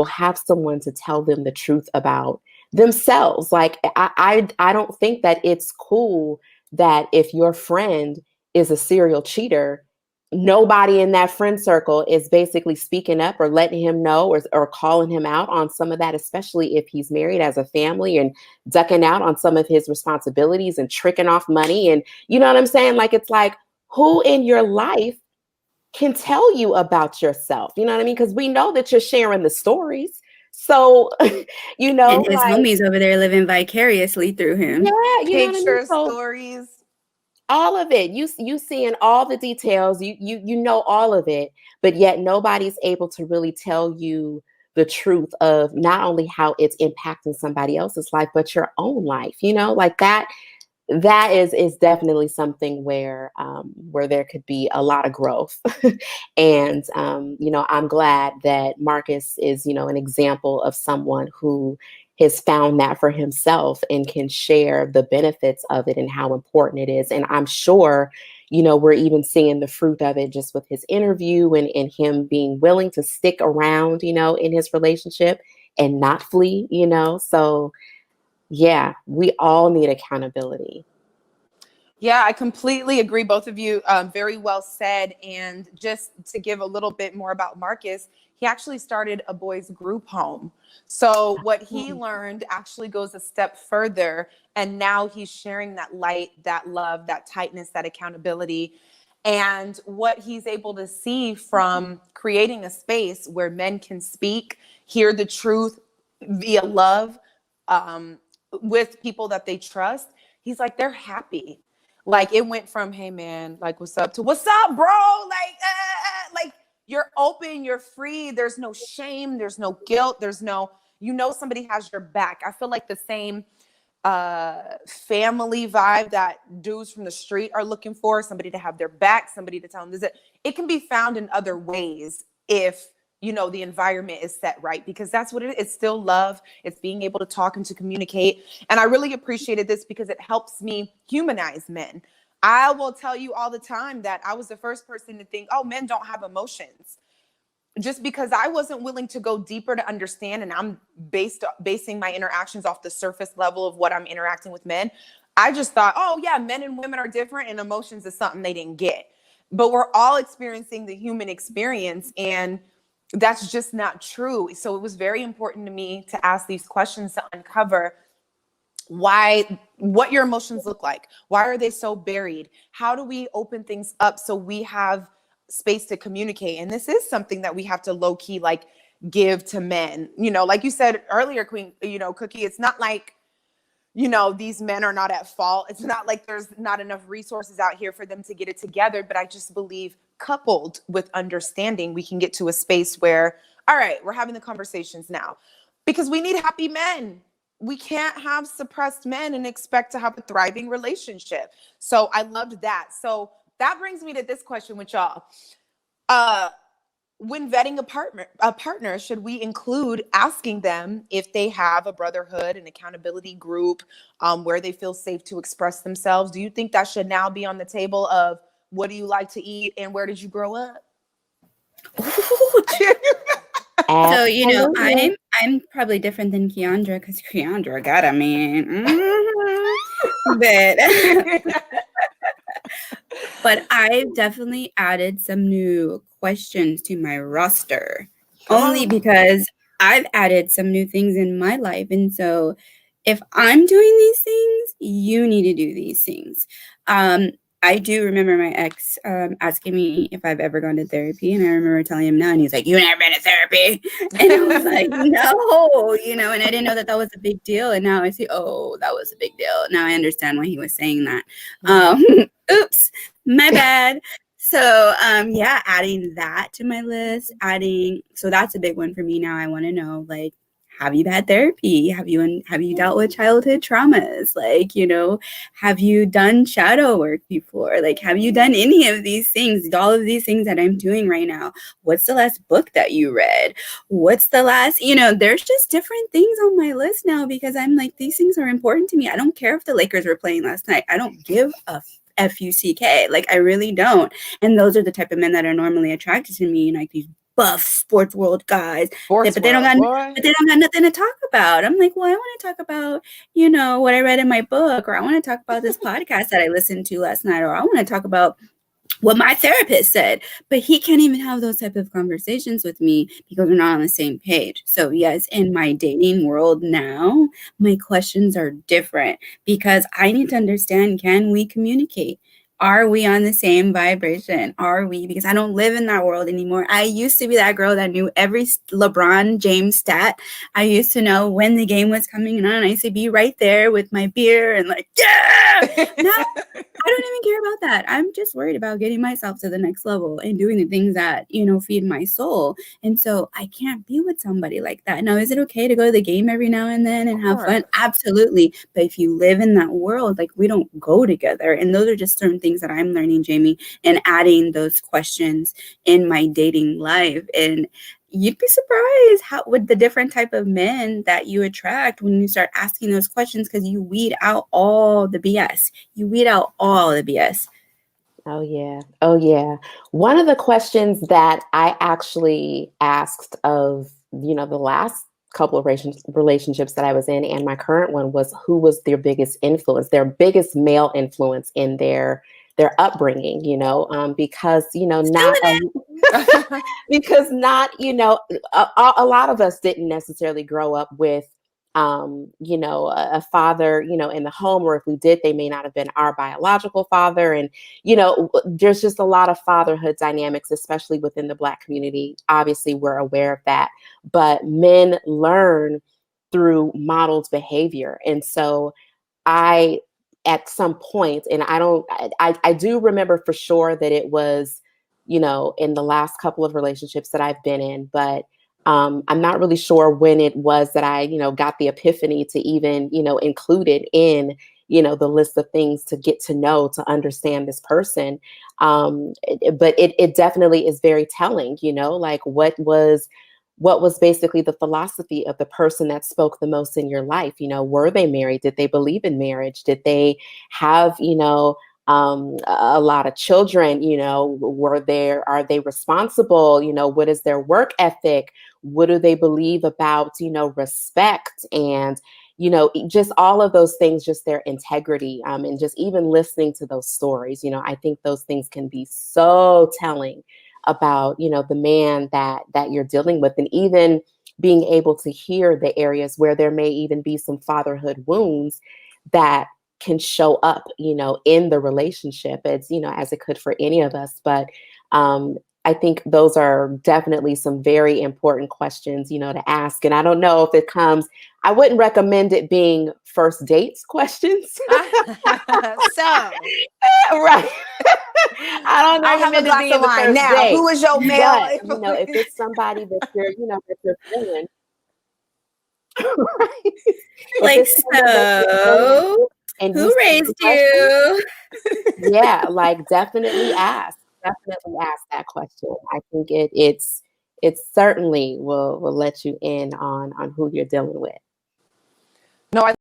have someone to tell them the truth about themselves. Like I don't think that it's cool that if your friend is a serial cheater, nobody in that friend circle is basically speaking up or letting him know, or calling him out on some of that, especially if he's married, as a family, and ducking out on some of his responsibilities and tricking off money. And you know what I'm saying? Like, it's like, who in your life can tell you about yourself? You know what I mean? Because we know that you're sharing the stories. So, And his like, homies over there living vicariously through him. yeah, you know what I mean? Pictures, So stories. all of it, you seeing all the details, you know all of it, but yet nobody's able to really tell you the truth of not only how it's impacting somebody else's life, but your own life. Like that is definitely something where there could be a lot of growth. And I'm glad that Marcus is an example of someone who has found that for himself and can share the benefits of it and how important it is. And I'm sure we're even seeing the fruit of it just with his interview, and him being willing to stick around in his relationship and not flee. So yeah, we all need accountability. Yeah, I completely agree. Both of you, very well said. And just to give a little bit more about Marcus, he actually started a boys group home. So what he learned actually goes a step further. And now he's sharing that light, that love, that tightness, that accountability. And what he's able to see from creating a space where men can speak, hear the truth via love, with people that they trust, he's like, they're happy. Like, it went from, hey man, like, what's up, to what's up, bro? Like you're open, you're free. There's no shame. There's no guilt. There's no, somebody has your back. I feel like the same family vibe that dudes from the street are looking for, somebody to have their back, somebody to tell them this. It can be found in other ways if the environment is set right, because that's what it is. It's still love. It's being able to talk and to communicate. And I really appreciated this because it helps me humanize men. I will tell you all the time that I was the first person to think, oh, men don't have emotions, just because I wasn't willing to go deeper to understand. And I'm basing my interactions off the surface level of what I'm interacting with men. I just thought, oh yeah, men and women are different and emotions is something they didn't get. But we're all experiencing the human experience, and that's just not true. So it was very important to me to ask these questions to uncover what your emotions look like. Why are they so buried? How do we open things up so we have space to communicate? And this is something that we have to low key, like, give to men. Like you said earlier, Queen, Cookie, it's not like, these men are not at fault. It's not like there's not enough resources out here for them to get it together. But I just believe, coupled with understanding, we can get to a space where, all right, we're having the conversations now, because we need happy men. We can't have suppressed men and expect to have a thriving relationship. So I loved that. So that brings me to this question with y'all. When vetting a partner, should we include asking them if they have a brotherhood, an accountability group, where they feel safe to express themselves? Do you think that should now be on the table of, what do you like to eat and where did you grow up? So, I'm probably different than Keandra, because Keandra got a man. But I've definitely added some new questions to my roster, only because I've added some new things in my life. And so if I'm doing these things, you need to do these things. I do remember my ex asking me if I've ever gone to therapy, and I remember telling him no, and he's like, "You never been to therapy?" And I was like, "No," and I didn't know that was a big deal. And now I see, oh, that was a big deal. Now I understand why he was saying that. Oops, my bad. So yeah, adding that to my list, so that's a big one for me now. I want to know, like, have you had therapy? Have you dealt with childhood traumas? Like, have you done shadow work before? Like, have you done any of these things? All of these things that I'm doing right now. What's the last book that you read? What's the last, there's just different things on my list now, because I'm like, these things are important to me. I don't care if the Lakers were playing last night. I don't give a FUCK. Like, I really don't. And those are the type of men that are normally attracted to me, like these buff sports world guys, Sports but they don't world, got boy. but they don't got nothing to talk about. I'm like, well, I want to talk about, what I read in my book, or I want to talk about this podcast that I listened to last night, or I want to talk about what my therapist said. But he can't even have those type of conversations with me because we're not on the same page. So yes, in my dating world now, my questions are different because I need to understand, can we communicate? Are we on the same vibration? Are we? Because I don't live in that world anymore. I used to be that girl that knew every LeBron James stat. I used to know when the game was coming on. I used to be right there with my beer and like, yeah. Now I don't even care about that. I'm just worried about getting myself to the next level and doing the things that, feed my soul. And so I can't be with somebody like that. Now, is it okay to go to the game every now and then and have fun? Absolutely. But if you live in that world, like, we don't go together. And those are just certain things that I'm learning, Jamie, and adding those questions in my dating life. And you'd be surprised how with the different type of men that you attract when you start asking those questions, because you weed out all the BS. You weed out all the BS. Oh, yeah. Oh, yeah. One of the questions that I actually asked of, the last couple of relationships that I was in and my current one was, who was their biggest influence, their biggest male influence in their upbringing, because, not because not, a lot of us didn't necessarily grow up with a father, in the home, or if we did, they may not have been our biological father. And, there's just a lot of fatherhood dynamics, especially within the Black community. Obviously, we're aware of that, but men learn through modeled behavior. And so at some point, and I do remember for sure that it was, in the last couple of relationships that I've been in, but I'm not really sure when it was that I, got the epiphany to even, include it in, the list of things to get to know, to understand this person. But it definitely is very telling, like what was basically the philosophy of the person that spoke the most in your life. Were they married? Did they believe in marriage? Did they have, a lot of children? Are they responsible? What is their work ethic? What do they believe about, respect and, just all of those things, just their integrity, and just even listening to those stories. I think those things can be so telling about, the man that you're dealing with, and even being able to hear the areas where there may even be some fatherhood wounds that can show up, in the relationship, as as it could for any of us. But I think those are definitely some very important questions, to ask. And I don't know if it comes, I wouldn't recommend it being first dates questions. So, right. I don't I have a recommend it glass being of the wine first now. date. Who is your male But, influence? if it's somebody that that you're feeling, right? If Like, it's someone that you're feeling so and you who see some raised questions, you? yeah, like definitely ask. Definitely ask that question. I think it certainly will let you in on who you're dealing with. No, I